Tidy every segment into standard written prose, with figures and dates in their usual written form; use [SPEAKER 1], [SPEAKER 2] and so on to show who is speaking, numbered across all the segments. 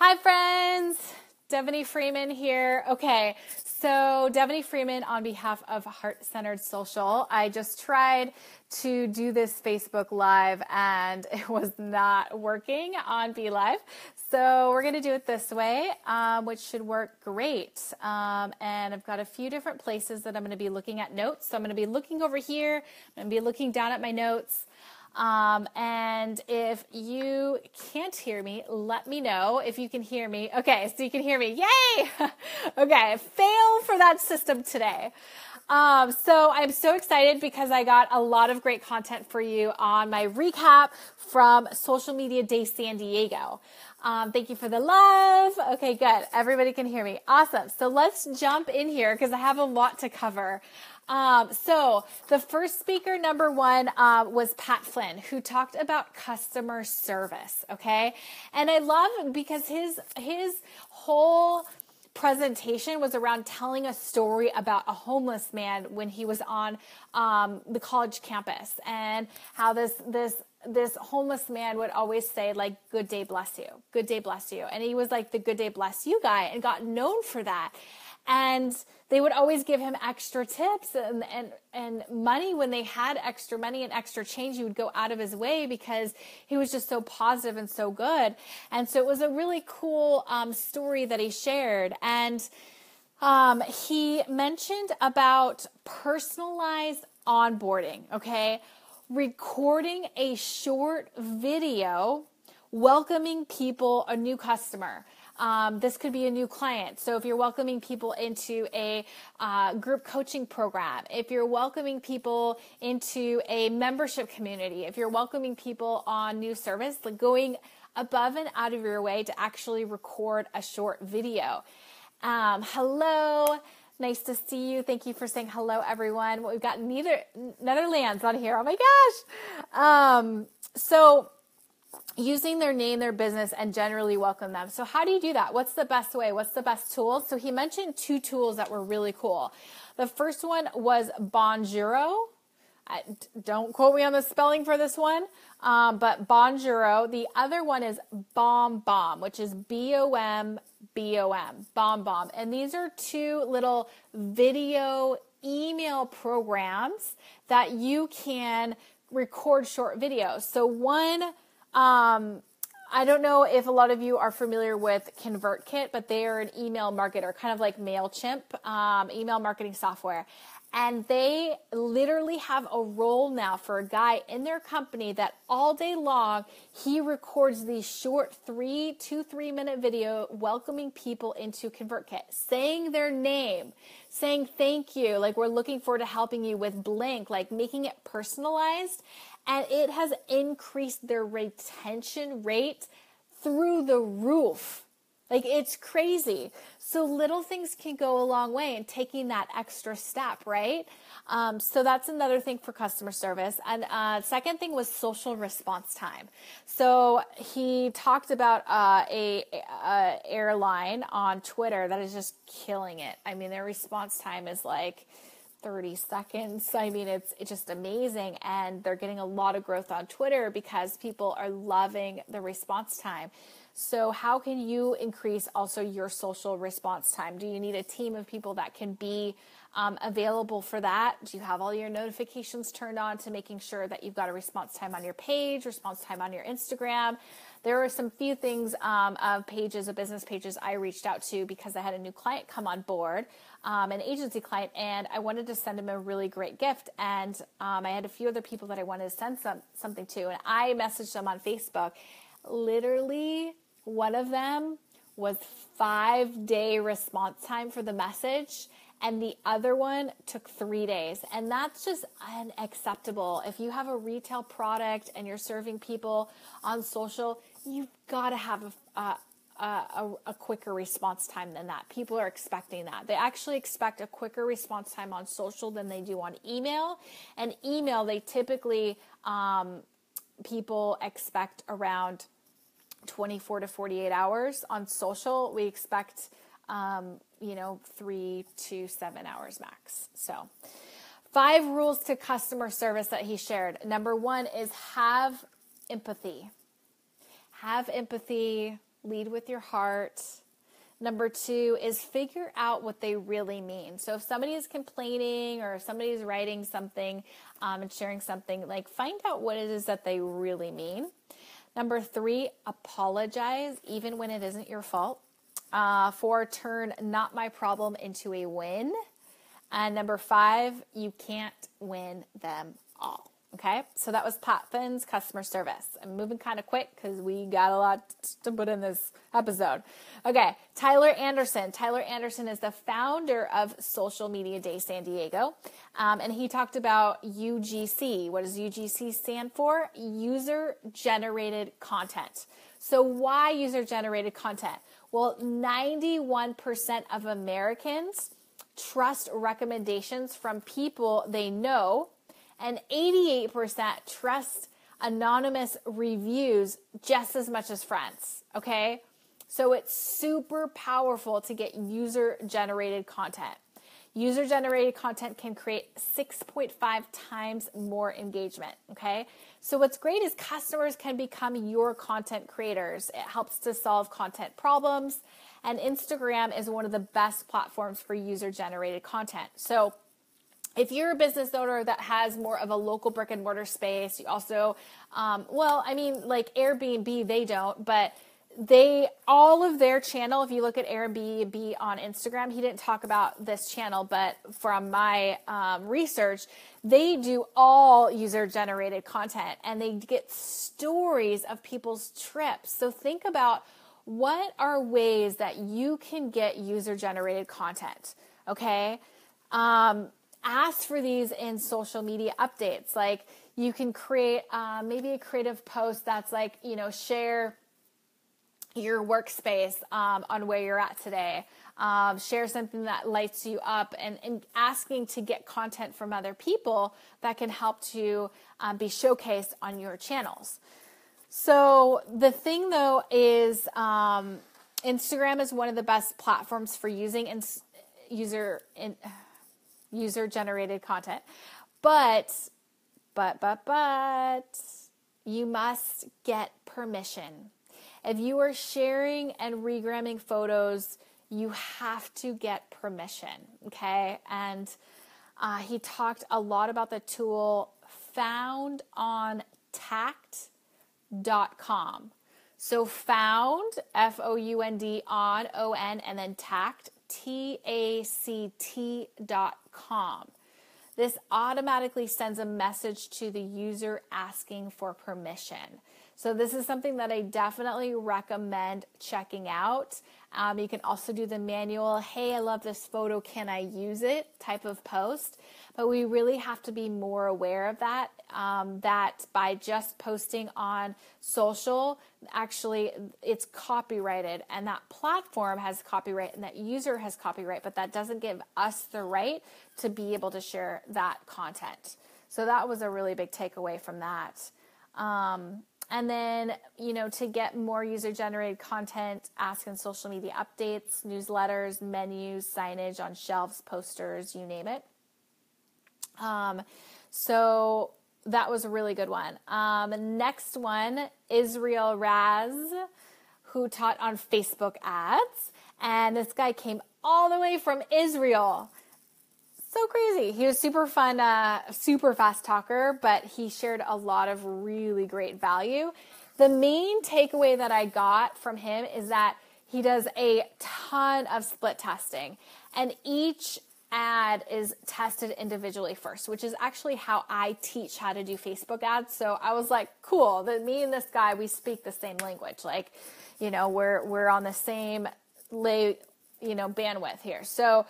[SPEAKER 1] Hi friends, Devaney Freeman here. Okay, so Devaney Freeman on behalf of Heart Centered Social. I just tried to do this Facebook Live and it was not working on BeLive. So we're going to do it this way, which should work great. And I've got a few different places that I'm going to be looking at notes. So I'm going to be looking over here. I'm going to be looking down at my notes. And if you can't hear me, let me know if you can hear me. Okay, so you can hear me. Yay! Okay, fail for that system today. So I'm so excited because I got a lot of great content for you on my recap from Social Media Day San Diego. Thank you for the love. Okay, good. Everybody can hear me. Awesome. So let's jump in here because I have a lot to cover. So the first speaker, number one, was Pat Flynn, who talked about customer service. Okay. And I love because his whole presentation was around telling a story about a homeless man when he was on, the college campus, and how this homeless man would always say, like, good day, bless you. Good day, bless you. And he was like the good day, bless you guy and got known for that. And they would always give him extra tips and money when they had extra money and extra change. He would go out of his way because he was just so positive and so good. And so it was a really cool story that he shared. And he mentioned about personalized onboarding, okay? Recording a short video welcoming people, a new customer. This could be a new client. So if you're welcoming people into a group coaching program, if you're welcoming people into a membership community, if you're welcoming people on new service, like going above and out of your way to actually record a short video. Hello. Nice to see you. Thank you for saying hello, everyone. We've got Netherlands on here. Oh my gosh. So using their name, their business, and generally welcome them. So how do you do that? What's the best way? What's the best tool? So he mentioned two tools that were really cool. The first one was Bonjoro. Don't quote me on the spelling for this one, but Bonjoro. The other one is BombBomb, which is BOMBOM, BombBomb. And these are two little video email programs that you can record short videos. So one, I don't know if a lot of you are familiar with ConvertKit, but they are an email marketer, kind of like MailChimp, email marketing software. And they literally have a role now for a guy in their company that all day long, he records these short 3 minute video welcoming people into ConvertKit, saying their name, saying thank you, like we're looking forward to helping you with blank, like making it personalized. And it has increased their retention rate through the roof. Like, it's crazy. So little things can go a long way in taking that extra step, right? So that's another thing for customer service. And second thing was social response time. So he talked about a airline on Twitter that is just killing it. I mean, their response time is like 30 seconds. I mean, it's just amazing. And they're getting a lot of growth on Twitter because people are loving the response time. So how can you increase also your social response time? Do you need a team of people that can be available for that? Do you have all your notifications turned on to making sure that you've got a response time on your page, response time on your Instagram? There are some few things of pages, of business pages I reached out to because I had a new client come on board, an agency client, and I wanted to send him a really great gift. And I had a few other people that I wanted to send something to, and I messaged them on Facebook. Literally, one of them was 5-day response time for the message, and the other one took 3 days. And that's just unacceptable. If you have a retail product and you're serving people on social, you've got to have a quicker response time than that. People are expecting that. They actually expect a quicker response time on social than they do on email. And email, they typically, people expect around 24 to 48 hours. On social, we expect, 3 to 7 hours max. So 5 rules to customer service that he shared. Number 1 is have empathy. Have empathy lead with your heart. Number 2 is figure out what they really mean. So if somebody is complaining or if somebody is writing something and sharing something, like find out what it is that they really mean. Number 3, apologize even when it isn't your fault. 4, turn not my problem into a win. And number 5, you can't win them all. Okay, so that was Pat Finn's customer service. I'm moving kind of quick because we got a lot to put in this episode. Okay, Tyler Anderson. Tyler Anderson is the founder of Social Media Day San Diego, and he talked about UGC. What does UGC stand for? User-generated content. So why user-generated content? Well, 91% of Americans trust recommendations from people they know, and 88% trust anonymous reviews just as much as friends, okay? So it's super powerful to get user-generated content. User-generated content can create 6.5 times more engagement, okay? So what's great is customers can become your content creators. It helps to solve content problems, and Instagram is one of the best platforms for user-generated content. So if you're a business owner that has more of a local brick and mortar space, you also, like Airbnb, they don't, but all of their channel, if you look at Airbnb on Instagram, he didn't talk about this channel, but from my research, they do all user-generated content and they get stories of people's trips. So think about what are ways that you can get user-generated content, okay? Ask for these in social media updates. Like you can create maybe a creative post that's like, share your workspace on where you're at today. Share something that lights you up and asking to get content from other people that can help to be showcased on your channels. So the thing though is Instagram is one of the best platforms for using user-generated content. But you must get permission. If you are sharing and regramming photos, you have to get permission, okay? And he talked a lot about the tool found on tact.com. So found, F-O-U-N-D, on, O-N, and then tact, TACT.com. This automatically sends a message to the user asking for permission. So this is something that I definitely recommend checking out. You can also do the manual, hey, I love this photo, can I use it type of post. But we really have to be more aware of that, that by just posting on social, actually it's copyrighted and that platform has copyright and that user has copyright, but that doesn't give us the right to be able to share that content. So that was a really big takeaway from that. And then, to get more user-generated content, ask in social media updates, newsletters, menus, signage on shelves, posters, you name it. So that was a really good one. Next one, Israel Raz, who taught on Facebook ads. And this guy came all the way from Israel. So crazy. He was super fun, super fast talker, but he shared a lot of really great value. The main takeaway that I got from him is that he does a ton of split testing, and each ad is tested individually first, which is actually how I teach how to do Facebook ads. So I was like, cool, that me and this guy, we speak the same language. Like, we're on the same bandwidth here. So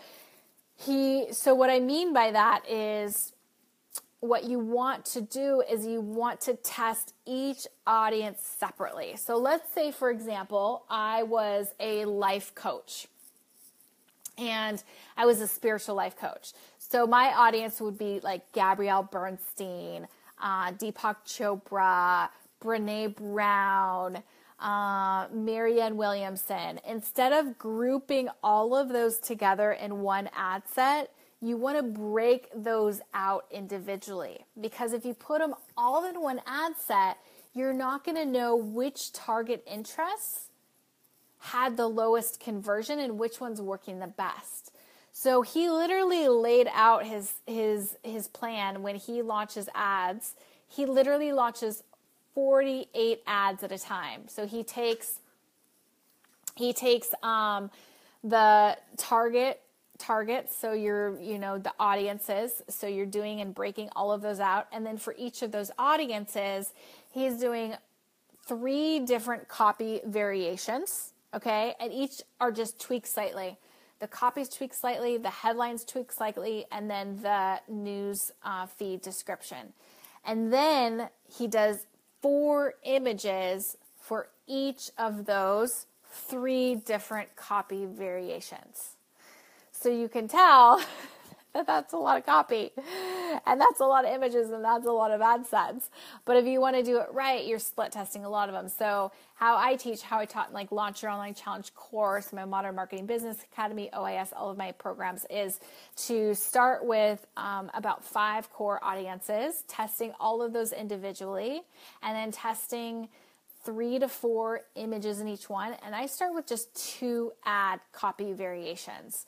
[SPEAKER 1] what I mean by that is what you want to do is you want to test each audience separately. So let's say, for example, I was a life coach and I was a spiritual life coach. So my audience would be like Gabrielle Bernstein, Deepak Chopra, Brene Brown, Marianne Williamson. Instead of grouping all of those together in one ad set, you want to break those out individually, because if you put them all in one ad set, you're not going to know which target interests had the lowest conversion and which one's working the best. So he literally laid out his plan when he launches ads. He literally launches 48 ads at a time. So he takes the targets, so the audiences, so you're doing and breaking all of those out, and then for each of those audiences, he's doing 3 different copy variations, okay, and each are just tweaked slightly. The copies tweak slightly, the headlines tweak slightly, and then the news feed description. And then he does 4 images for each of those 3 different copy variations. So you can tell that that's a lot of copy, and that's a lot of images, and that's a lot of ad sets. But if you want to do it right, you're split testing a lot of them. So how I taught in like Launch Your Online Challenge course, my Modern Marketing Business Academy, OIS, all of my programs, is to start with about 5 core audiences, testing all of those individually, and then testing 3 to 4 images in each one. And I start with just 2 ad copy variations.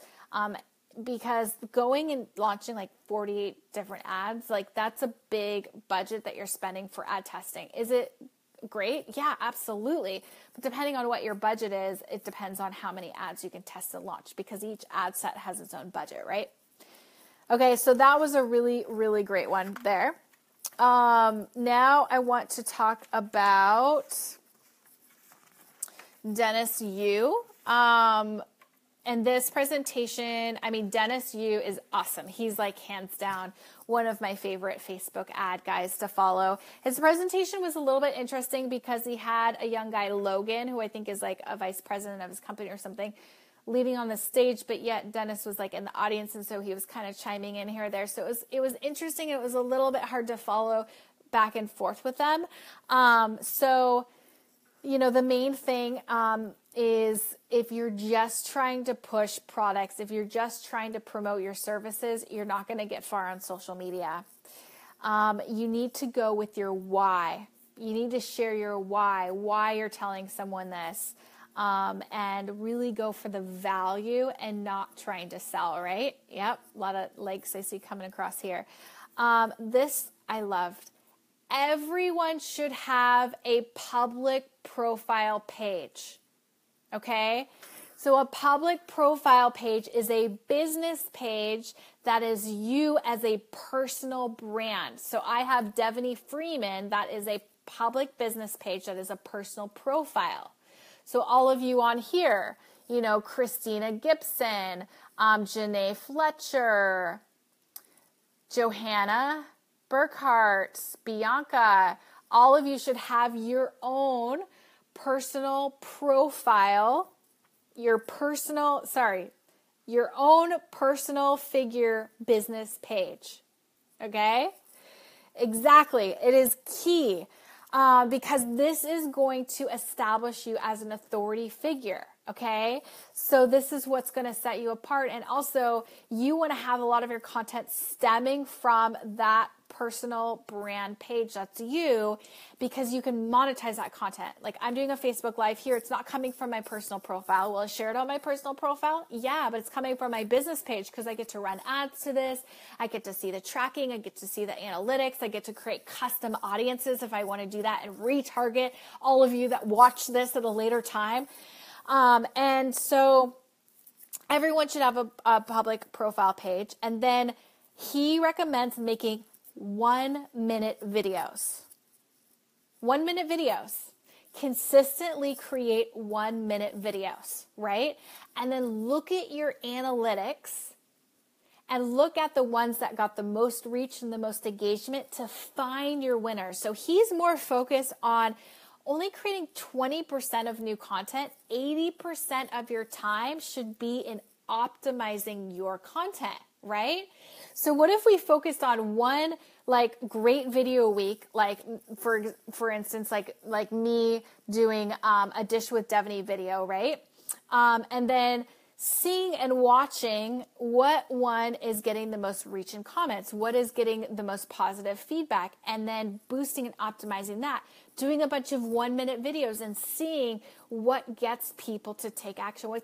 [SPEAKER 1] Because going and launching like 48 different ads, like that's a big budget that you're spending for ad testing. Is it great? Yeah, absolutely. But depending on what your budget is, it depends on how many ads you can test and launch, because each ad set has its own budget, right? Okay, so that was a really, really great one there. Now I want to talk about Dennis Yu. And this presentation, I mean, Dennis Yu is awesome. He's like hands down one of my favorite Facebook ad guys to follow. His presentation was a little bit interesting because he had a young guy, Logan, who I think is like a vice president of his company or something, leading on the stage, but yet Dennis was like in the audience, and so he was kind of chiming in here or there. So it was interesting. It was a little bit hard to follow back and forth with them. The main thing is if you're just trying to push products, if you're just trying to promote your services, you're not going to get far on social media. You need to go with your why. You need to share your why you're telling someone this, and really go for the value and not trying to sell, right? Yep, a lot of likes I see coming across here. This I loved. Everyone should have a public profile page. Okay? So a public profile page is a business page that is you as a personal brand. So I have Devaney Freeman, that is a public business page that is a personal profile. So all of you on here, Christina Gibson, Janae Fletcher, Johanna Burkhart, Bianca, all of you should have your own personal profile, your own personal figure business page. Okay? Exactly. It is key because this is going to establish you as an authority figure. Okay? So this is what's going to set you apart. And also, you want to have a lot of your content stemming from that personal brand page. That's you, because you can monetize that content. Like I'm doing a Facebook Live here. It's not coming from my personal profile. Will I share it on my personal profile? Yeah, but it's coming from my business page because I get to run ads to this. I get to see the tracking. I get to see the analytics. I get to create custom audiences if I want to do that and retarget all of you that watch this at a later time. And so everyone should have a public profile page. And then he recommends making 1-minute videos. 1-minute videos. Consistently create 1-minute videos, right? And then look at your analytics and look at the ones that got the most reach and the most engagement to find your winners. So he's more focused on only creating 20% of new content. 80% of your time should be in optimizing your content, right? So what if we focused on one like great video a week, like for instance, like me doing a Dish with Devaney video, right? And then seeing and watching what one is getting the most reach and comments, what is getting the most positive feedback, and then boosting and optimizing that. doing a bunch of 1-minute videos and seeing what gets people to take action, what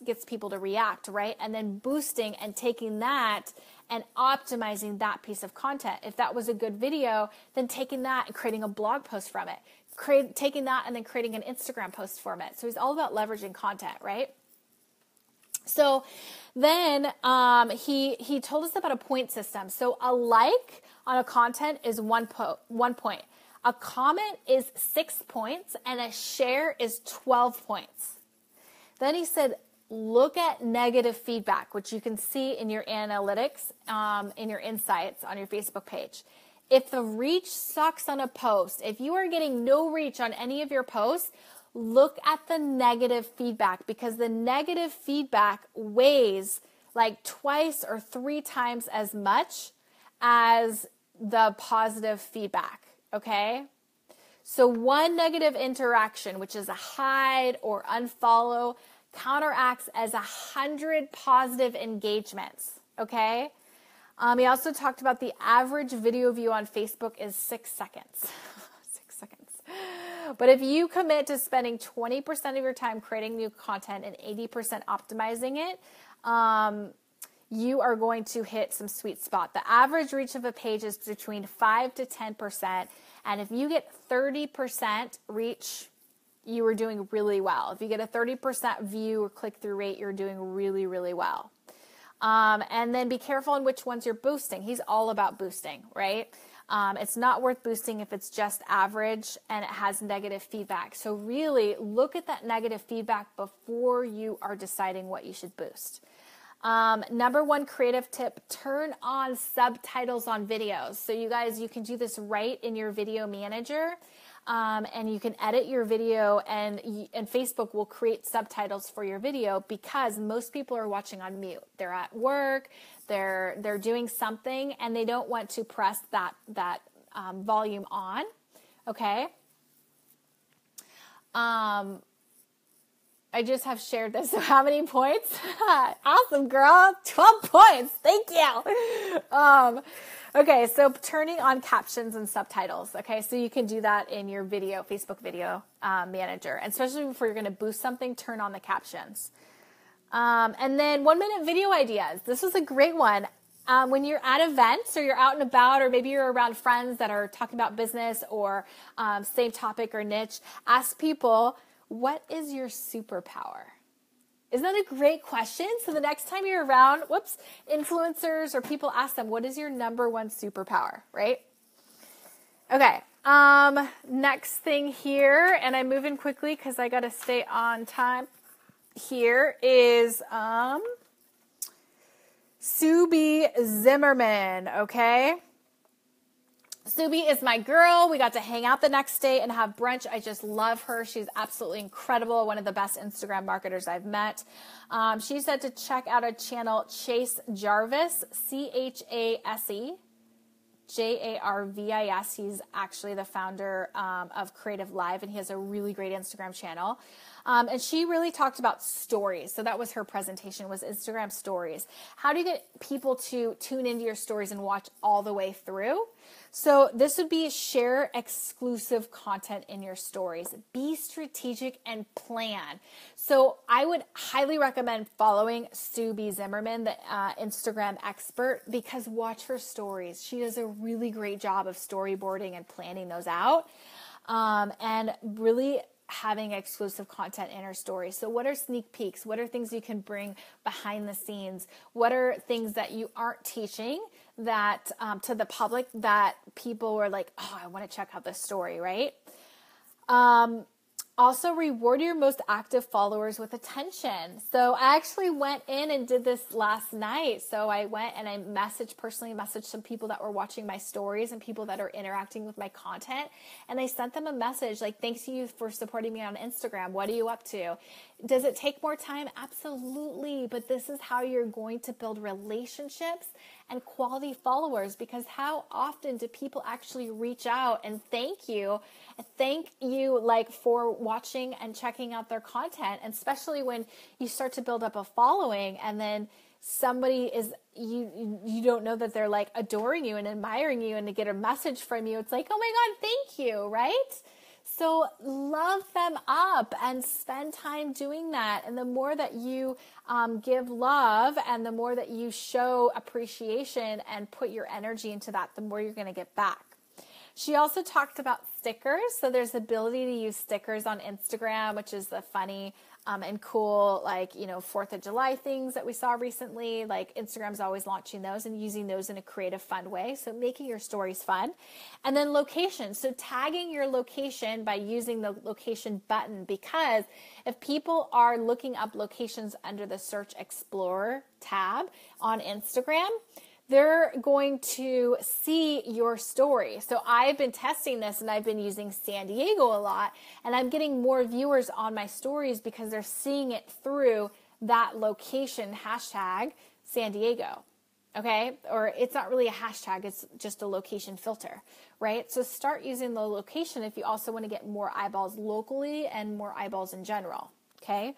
[SPEAKER 1] gets people to react, right? And then boosting and taking that and optimizing that piece of content. If that was a good video, then taking that and creating a blog post from it, taking that and then creating an Instagram post from it. So he's all about leveraging content, right? So then he told us about a point system. So a like on a content is 1 point. A comment is 6 points, and a share is 12 points. Then he said, look at negative feedback, which you can see in your analytics, in your insights on your Facebook page. If the reach sucks on a post, if you are getting no reach on any of your posts, look at the negative feedback, because the negative feedback weighs like 2 or 3 times as much as the positive feedback. Okay? So 1 negative interaction, which is a hide or unfollow, counteracts as 100 positive engagements. Okay? He also talked about the average video view on Facebook is 6 seconds. 6 seconds. But if you commit to spending 20% of your time creating new content and 80% optimizing it, you are going to hit some sweet spot. The average reach of a page is between 5 to 10%. And if you get 30% reach, you are doing really well. If you get a 30% view or click-through rate, you're doing really, really well. And then be careful on which ones you're boosting. He's all about boosting, right? It's not worth boosting if it's just average and it has negative feedback. So really look at that negative feedback before you are deciding what you should boost. Number 1 creative tip, turn on subtitles on videos. So you guys, you can do this right in your video manager. And you can edit your video, and Facebook will create subtitles for your video, because most people are watching on mute. They're at work, they're doing something, and they don't want to press that volume on. Okay. I just have shared this. So how many points? Awesome, girl. 12 points. Thank you. Okay, so turning on captions and subtitles. Okay, so you can do that in your video, Facebook video manager. And especially if you're going to boost something, turn on the captions. And then 1-minute video ideas. This was a great one. When you're at events or you're out and about, or maybe you're around friends that are talking about business or same topic or niche, ask people, what is your superpower? Isn't that a great question? So the next time you're around, influencers or people, ask them, what is your number 1 superpower, right? Okay. Next thing here, and I'm moving quickly because I got to stay on time here, is Subi Zimmerman, okay? Subi is my girl. We got to hang out the next day and have brunch. I just love her. She's absolutely incredible. One of the best Instagram marketers I've met. She said to check out a channel, Chase Jarvis, Chase Jarvis. He's actually the founder of Creative Live, and he has a really great Instagram channel. And she really talked about stories. So that was her presentation, was Instagram stories. How do you get people to tune into your stories and watch all the way through? So this would be share exclusive content in your stories. Be strategic and plan. So I would highly recommend following Subi Zimmerman, the Instagram expert, because watch her stories. She does a really great job of storyboarding and planning those out, and really having exclusive content in her stories. So what are sneak peeks? What are things you can bring behind the scenes? What are things that you aren't teaching that to the public that people were like, oh, I want to check out this story, right? Also, reward your most active followers with attention. So I actually went in and did this last night. So I went and I personally messaged some people that were watching my stories and people that are interacting with my content. And I sent them a message like, thanks you for supporting me on Instagram. What are you up to? Does it take more time? Absolutely. But this is how you're going to build relationships and quality followers, because how often do people actually reach out and thank you like for watching and checking out their content, and especially when you start to build up a following and then somebody is, you don't know that they're like adoring you and admiring you, and to get a message from you, it's like, oh my God, thank you, right? So love them up and spend time doing that. And the more that you give love and the more that you show appreciation and put your energy into that, the more you're going to get back. She also talked about stickers. So there's the ability to use stickers on Instagram, which is the funny and cool, 4th of July things that we saw recently. Like Instagram's always launching those and using those in a creative, fun way. So making your stories fun. And then location. So tagging your location by using the location button, because if people are looking up locations under the Search Explorer tab on Instagram, they're going to see your story. So I've been testing this and I've been using San Diego a lot, and I'm getting more viewers on my stories because they're seeing it through that location hashtag San Diego. Okay. Or it's not really a hashtag. It's just a location filter, right? So start using the location if you also want to get more eyeballs locally and more eyeballs in general. Okay.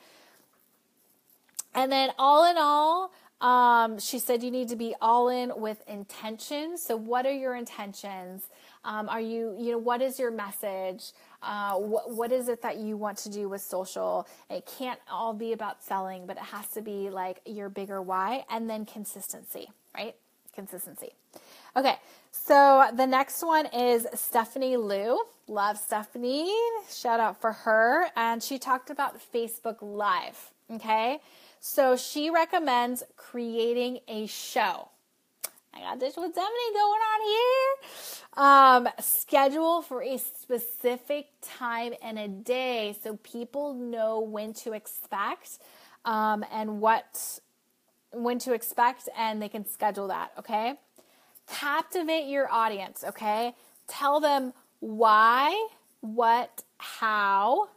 [SPEAKER 1] And then all in all, she said you need to be all in with intention. So what are your intentions? Are what is your message? What is it that you want to do with social? It can't all be about selling, but it has to be like your bigger why, and then consistency, right? Consistency. Okay. So the next one is Stephanie Liu. Love Stephanie. Shout out for her. And she talked about Facebook Live. Okay. So she recommends creating a show. I got this with Stephanie going on here. Schedule for a specific time and a day so people know when to expect and when to expect, and they can schedule that, okay? Captivate your audience, okay? Tell them why, what, how,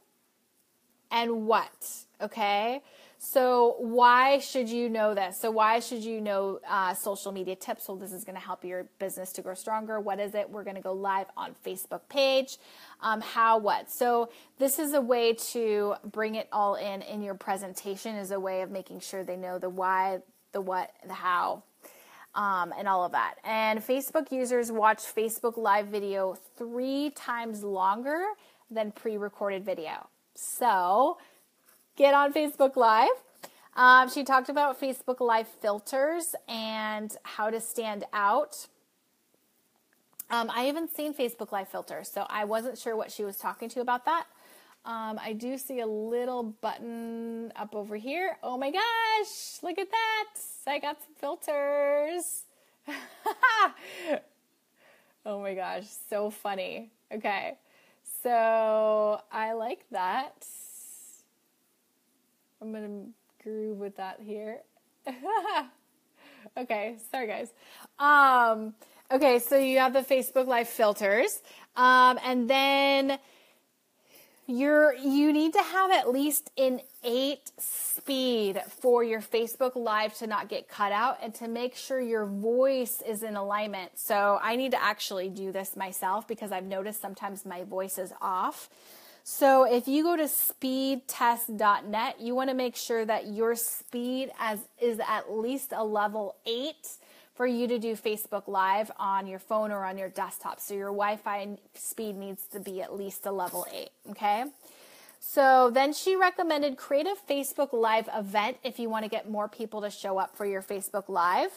[SPEAKER 1] and what, okay? So why should you know this? So why should you know social media tips? So this is going to help your business to grow stronger. What is it? We're going to go live on Facebook page. How, what? So this is a way to bring it all in your presentation, is a way of making sure they know the why, the what, the how, and all of that. And Facebook users watch Facebook Live video 3 times longer than pre-recorded video. So get on Facebook Live. She talked about Facebook Live filters and how to stand out. I haven't seen Facebook Live filters, so I wasn't sure what she was talking to about that. I do see a little button up over here. Oh my gosh, look at that. I got some filters. Oh my gosh, so funny. Okay, so I like that. I'm going to groove with that here. Okay, sorry guys. Okay, so you have the Facebook Live filters. And then you need to have at least an 8 speed for your Facebook Live to not get cut out and to make sure your voice is in alignment. So I need to actually do this myself because I've noticed sometimes my voice is off. So if you go to speedtest.net, you want to make sure that your speed is at least a level 8 for you to do Facebook Live on your phone or on your desktop. So your Wi-Fi speed needs to be at least a level 8, okay? So then she recommended create a Facebook Live event if you want to get more people to show up for your Facebook Live.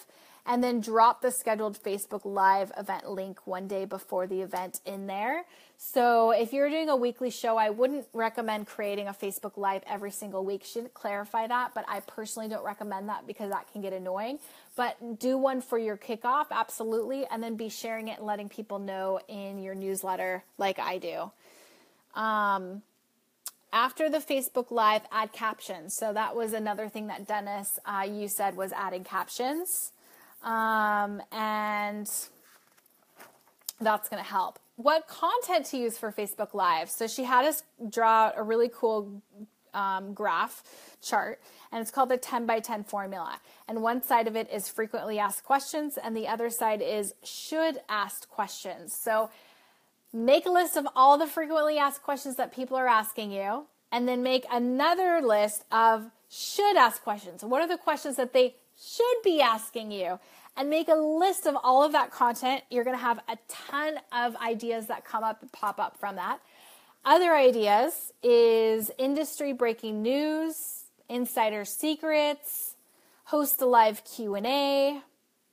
[SPEAKER 1] And then drop the scheduled Facebook Live event link one day before the event in there. So if you're doing a weekly show, I wouldn't recommend creating a Facebook Live every single week. She didn't clarify that, but I personally don't recommend that because that can get annoying. But do one for your kickoff, absolutely, and then be sharing it and letting people know in your newsletter like I do. After the Facebook Live, add captions. So that was another thing that Dennis, you said, was adding captions. And that's going to help. What content to use for Facebook Live? So she had us draw a really cool graph chart, and it's called the 10 by 10 formula. And one side of it is frequently asked questions, and the other side is should asked questions. So make a list of all the frequently asked questions that people are asking you, and then make another list of should ask questions. What are the questions that they should be asking you? And make a list of all of that content. You're going to have a ton of ideas that come up and pop up from that. Other ideas is industry breaking news, insider secrets, host a live Q&A,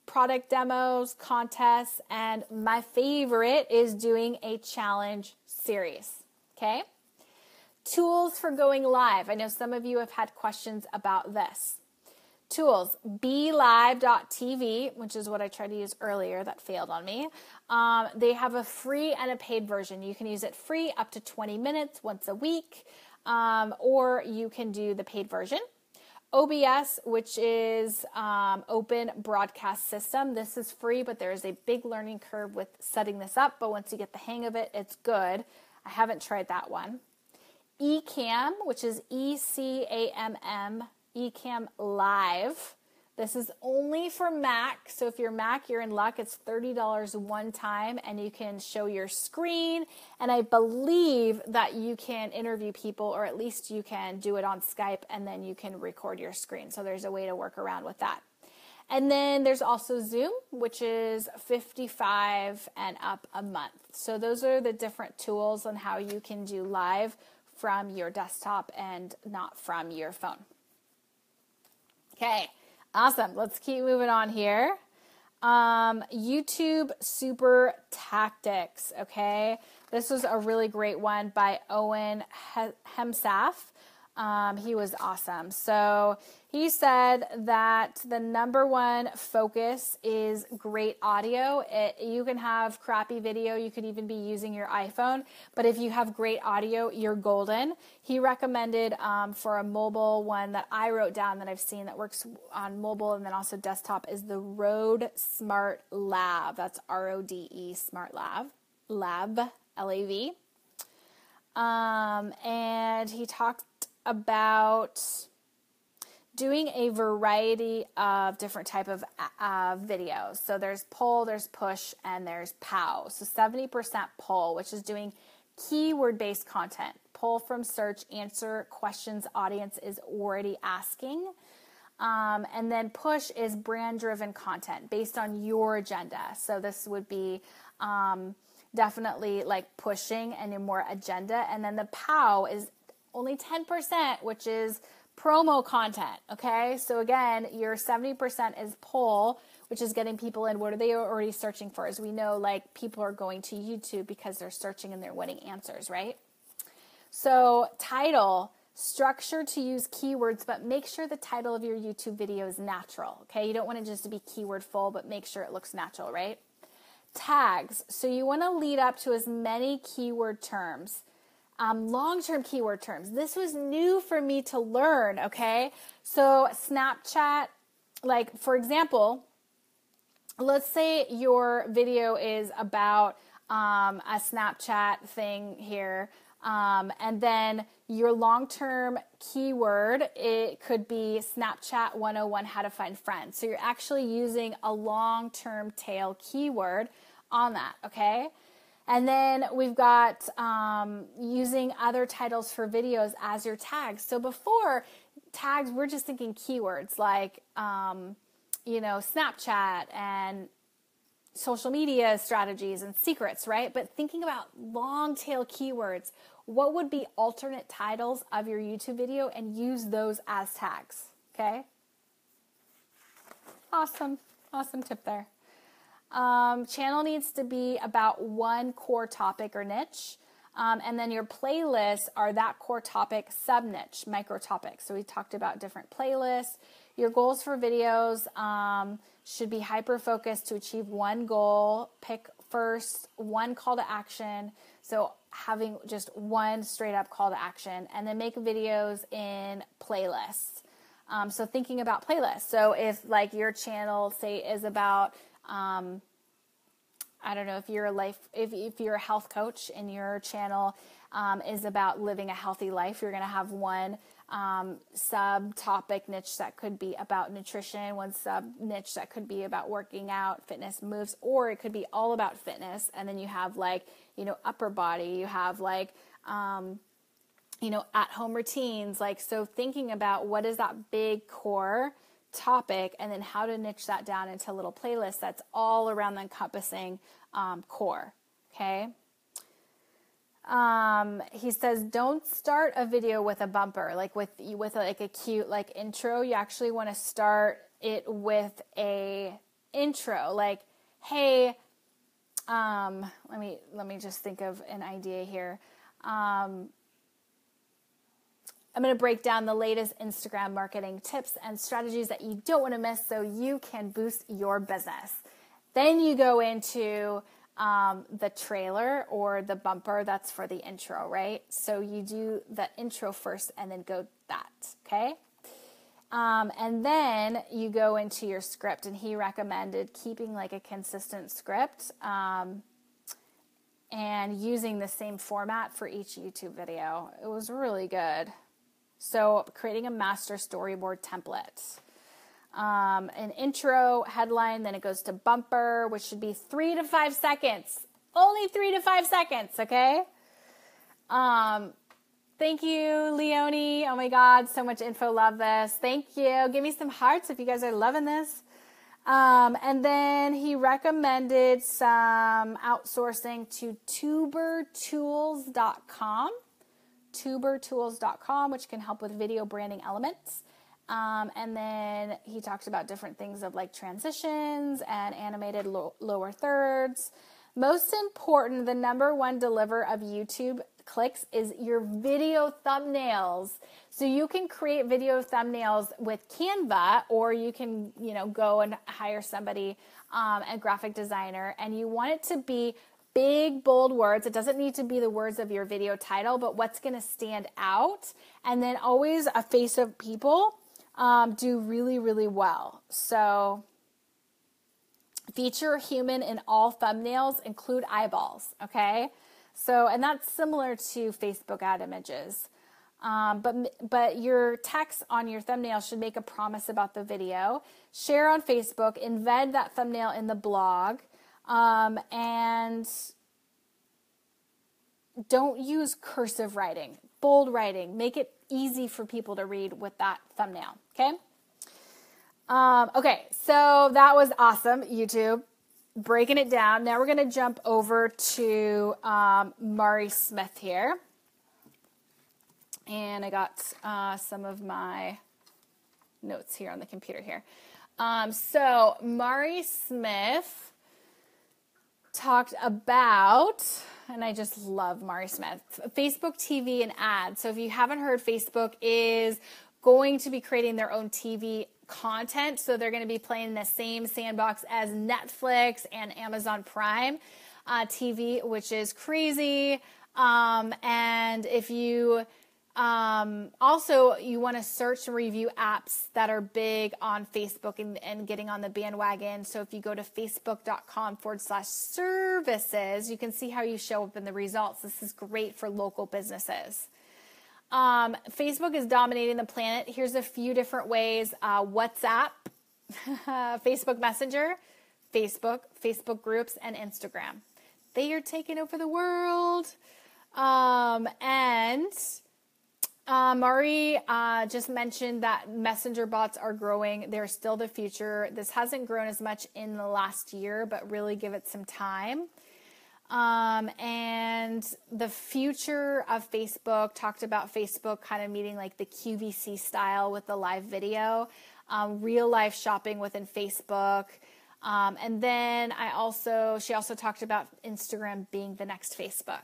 [SPEAKER 1] product demos, contests, and my favorite is doing a challenge series, okay? Tools for going live. I know some of you have had questions about this. Tools, BeLive.tv, which is what I tried to use earlier, that failed on me. They have a free and a paid version. You can use it free up to 20 minutes once a week, or you can do the paid version. OBS, which is Open Broadcast System. This is free, but there is a big learning curve with setting this up, but once you get the hang of it, it's good. I haven't tried that one. Ecamm, which is ECAMM, Ecamm Live. This is only for Mac. So if you're Mac, you're in luck. It's $30 one time and you can show your screen. And I believe that you can interview people, or at least you can do it on Skype and then you can record your screen. So there's a way to work around with that. And then there's also Zoom, which is $55 and up a month. So those are the different tools on how you can do live from your desktop and not from your phone. Okay, awesome. Let's keep moving on here. YouTube Super Tactics, okay? This was a really great one by Owen Hemsaf. He was awesome. So he said that the number one focus is great audio. You can have crappy video. You could even be using your iPhone. But if you have great audio, you're golden. He recommended for a mobile one that I wrote down that I've seen that works on mobile and then also desktop is the Rode Smart Lav. That's RODE Smart Lav. L-A-V. And he talked about doing a variety of different type of videos. So there's pull, there's push, and there's POW. So 70% pull, which is doing keyword-based content. Pull from search, answer questions audience is already asking. And then push is brand-driven content based on your agenda. So this would be definitely like pushing and a more agenda. And then the POW is only 10%, which is promo content, okay? So again, your 70% is pull, which is getting people in. What are they already searching for? As we know, like people are going to YouTube because they're searching and they're winning answers, right? So title, structure to use keywords, but make sure the title of your YouTube video is natural, okay? You don't want it just to be keyword full, but make sure it looks natural, right? Tags, so you want to lead up to as many keyword terms. Long-term keyword terms. This was new for me to learn, okay? So Snapchat, like for example, let's say your video is about a Snapchat thing here, and then your long-term keyword, it could be Snapchat 101, how to find friends. So you're actually using a long-term tail keyword on that, okay? And then we've got using other titles for videos as your tags. So before tags, we're just thinking keywords like, Snapchat and social media strategies and secrets, right? But thinking about long tail keywords, what would be alternate titles of your YouTube video and use those as tags, okay? Awesome tip there. Channel needs to be about one core topic or niche. And then your playlists are that core topic, sub-niche, micro-topic. So we talked about different playlists. Your goals for videos should be hyper-focused to achieve one goal. Pick first one call to action. So having just one straight-up call to action. And then make videos in playlists. So thinking about playlists. So if like your channel, say, is about... I don't know if you're if you're a health coach and your channel is about living a healthy life, you're going to have one sub-topic niche that could be about nutrition, one sub-niche that could be about working out, fitness moves, or it could be all about fitness. And then you have upper body, you have at-home routines. So thinking about what is that big core topic and then how to niche that down into a little playlist that's all around the encompassing core, okay? He says, don't start a video with a bumper, like with like a cute like intro. You actually want to start it with a intro, like, hey, let me just think of an idea here. I'm going to break down the latest Instagram marketing tips and strategies that you don't want to miss so you can boost your business. Then you go into the trailer or the bumper. That's for the intro, right? So you do the intro first and then go that, okay? And then you go into your script, and he recommended keeping like a consistent script and using the same format for each YouTube video. It was really good. So creating a master storyboard template. An intro, headline, then it goes to bumper, which should be 3 to 5 seconds. Only 3 to 5 seconds, okay? Thank you, Leonie. Oh my God, so much info. Love this. Thank you. Give me some hearts if you guys are loving this. And then he recommended some outsourcing to tubertools.com. tubertools.com, which can help with video branding elements. And then he talks about different things of like transitions and animated lower thirds. Most important, the number one deliver of YouTube clicks is your video thumbnails. So you can create video thumbnails with Canva, or you can, go and hire somebody, a graphic designer, and you want it to be big, bold words. It doesn't need to be the words of your video title, but what's going to stand out. And then always a face of people do really, really well. So feature human in all thumbnails, include eyeballs, okay? So, and that's similar to Facebook ad images. But your text on your thumbnail should make a promise about the video. Share on Facebook, embed that thumbnail in the blog. And don't use cursive writing, bold writing. Make it easy for people to read with that thumbnail, okay? Okay, so that was awesome, YouTube. Breaking it down. Now we're going to jump over to Mari Smith here. And I got some of my notes here on the computer here. So Mari Smith talked about, and I just love Mari Smith, Facebook TV and ads. So if you haven't heard, Facebook is going to be creating their own TV content. So they're going to be playing in the same sandbox as Netflix and Amazon Prime TV, which is crazy. And if you also, you want to search and review apps that are big on Facebook and getting on the bandwagon. So if you go to facebook.com/services, you can see how you show up in the results. This is great for local businesses. Facebook is dominating the planet. Here's a few different ways. WhatsApp, Facebook Messenger, Facebook groups, and Instagram. They are taking over the world. Mari just mentioned that messenger bots are growing. They're still the future. This hasn't grown as much in the last year, but really give it some time. And the future of Facebook, talked about Facebook kind of meeting like the QVC style with the live video, real life shopping within Facebook. And then she also talked about Instagram being the next Facebook.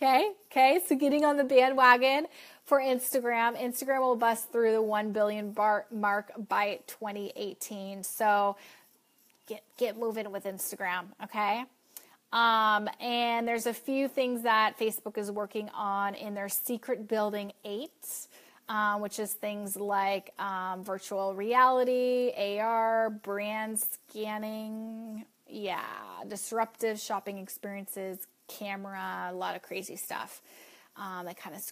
[SPEAKER 1] Okay, so getting on the bandwagon for Instagram. Instagram will bust through the 1 billion mark by 2018. So get moving with Instagram, okay? And there's a few things that Facebook is working on in their Secret Building 8, which is things like virtual reality, AR, brand scanning, disruptive shopping experiences, camera, a lot of crazy stuff. That kind of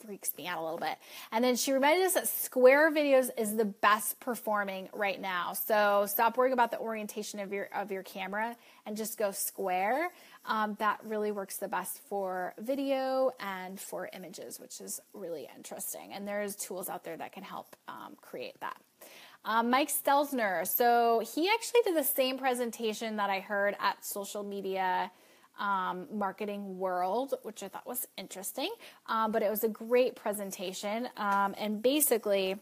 [SPEAKER 1] freaks me out a little bit. And then she reminded us that Square Videos is the best performing right now. So stop worrying about the orientation of your camera and just go Square. That really works the best for video and for images, which is really interesting. And there's tools out there that can help create that. Mike Stelzner. So he actually did the same presentation that I heard at Social Media marketing world, which I thought was interesting. But it was a great presentation. And basically,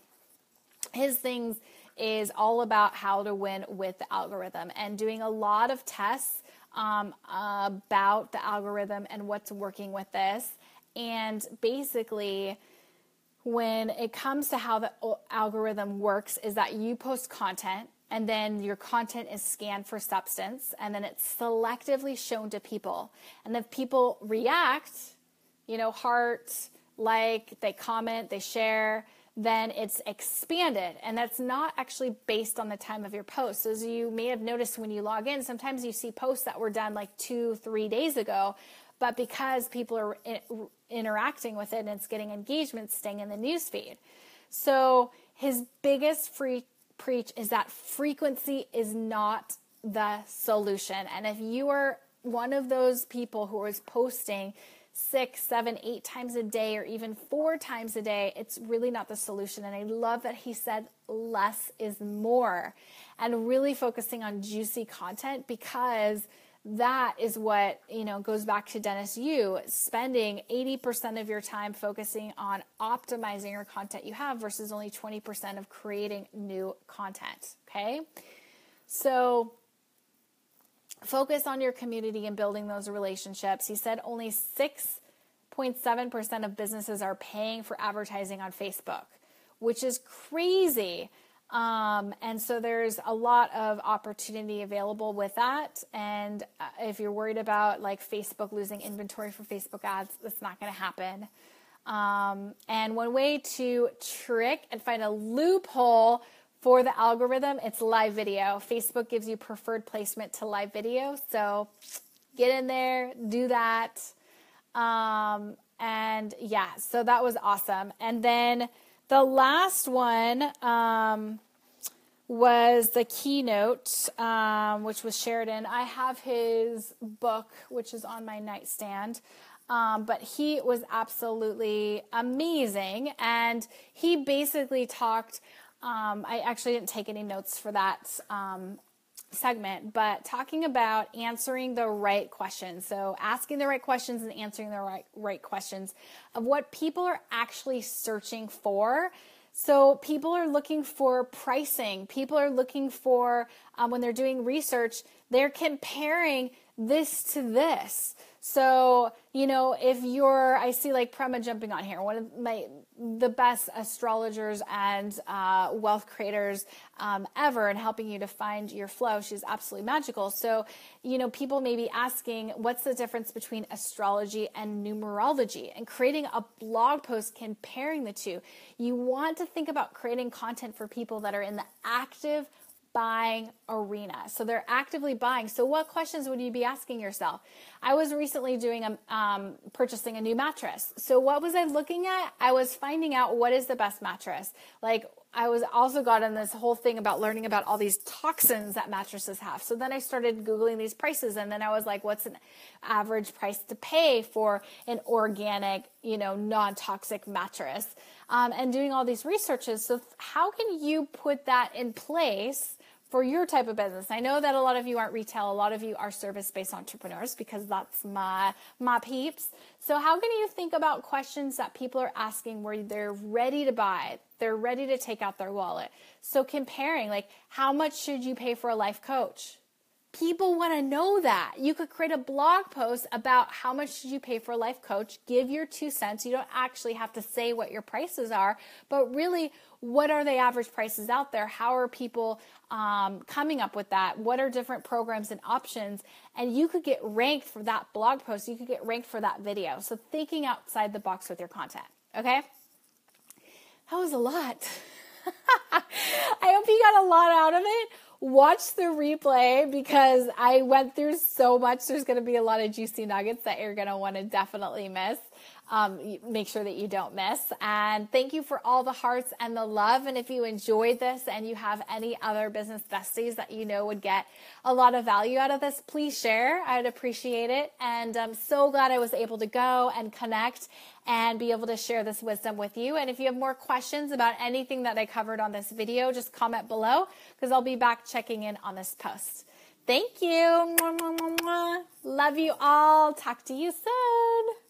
[SPEAKER 1] his things is all about how to win with the algorithm and doing a lot of tests about the algorithm and what's working with this. And basically, when it comes to how the algorithm works, is that you post content and then your content is scanned for substance and then it's selectively shown to people. And if people react, heart, like, they comment, they share, then it's expanded. And that's not actually based on the time of your post. So as you may have noticed when you log in, sometimes you see posts that were done like 2-3 days ago, but because people are interacting with it and it's getting engagement, staying in the newsfeed. So his biggest preach is that frequency is not the solution. And if you are one of those people who is posting 6, 7, 8 times a day or even 4 times a day, it's really not the solution. And I love that he said less is more and really focusing on juicy content, because that is what, goes back to Dennis Yu, spending 80% of your time focusing on optimizing your content you have versus only 20% of creating new content. Okay. So focus on your community and building those relationships. He said only 6.7% of businesses are paying for advertising on Facebook, which is crazy. And so there's a lot of opportunity available with that. And if you're worried about like Facebook losing inventory for Facebook ads, that's not going to happen. And one way to trick and find a loophole for the algorithm, it's live video. Facebook gives you preferred placement to live video. So get in there, do that. And yeah, so that was awesome. And then the last one was the keynote, which was Sheridan. I have his book, which is on my nightstand. But he was absolutely amazing. And he basically talked, I actually didn't take any notes for that segment, but talking about answering the right questions. So asking the right questions and answering the right questions of what people are actually searching for. So people are looking for pricing. People are looking for, when they're doing research, they're comparing this to this. So, if I see like Prema jumping on here, one of the best astrologers and wealth creators ever, and helping you to find your flow. She's absolutely magical. So, people may be asking, what's the difference between astrology and numerology, and creating a blog post comparing the two. You want to think about creating content for people that are in the active buying arena. So they're actively buying. So what questions would you be asking yourself? I was recently purchasing a new mattress. So what was I looking at? I was finding out what is the best mattress. Like, I was also got on this whole thing about learning about all these toxins that mattresses have. So then I started Googling these prices, and then I was like, what's an average price to pay for an organic, non-toxic mattress? And doing all these researches. So how can you put that in place for your type of business? I know that a lot of you aren't retail. A lot of you are service-based entrepreneurs, because that's my peeps. So how can you think about questions that people are asking where they're ready to buy? They're ready to take out their wallet. So comparing, like, how much should you pay for a life coach? People want to know that. You could create a blog post about how much should you pay for a life coach, give your 2 cents. You don't actually have to say what your prices are, but really, what are the average prices out there? How are people coming up with that? What are different programs and options? And you could get ranked for that blog post. You could get ranked for that video. So thinking outside the box with your content, okay? That was a lot. I hope you got a lot out of it. Watch the replay, because I went through so much. There's going to be a lot of juicy nuggets that you're going to want to definitely miss. Make sure that you don't miss. And thank you for all the hearts and the love. And if you enjoyed this and you have any other business besties that would get a lot of value out of this, please share. I'd appreciate it. And I'm so glad I was able to go and connect and be able to share this wisdom with you. And if you have more questions about anything that I covered on this video, just comment below, because I'll be back checking in on this post. Thank you. Mwah, mwah, mwah, mwah. Love you all. Talk to you soon.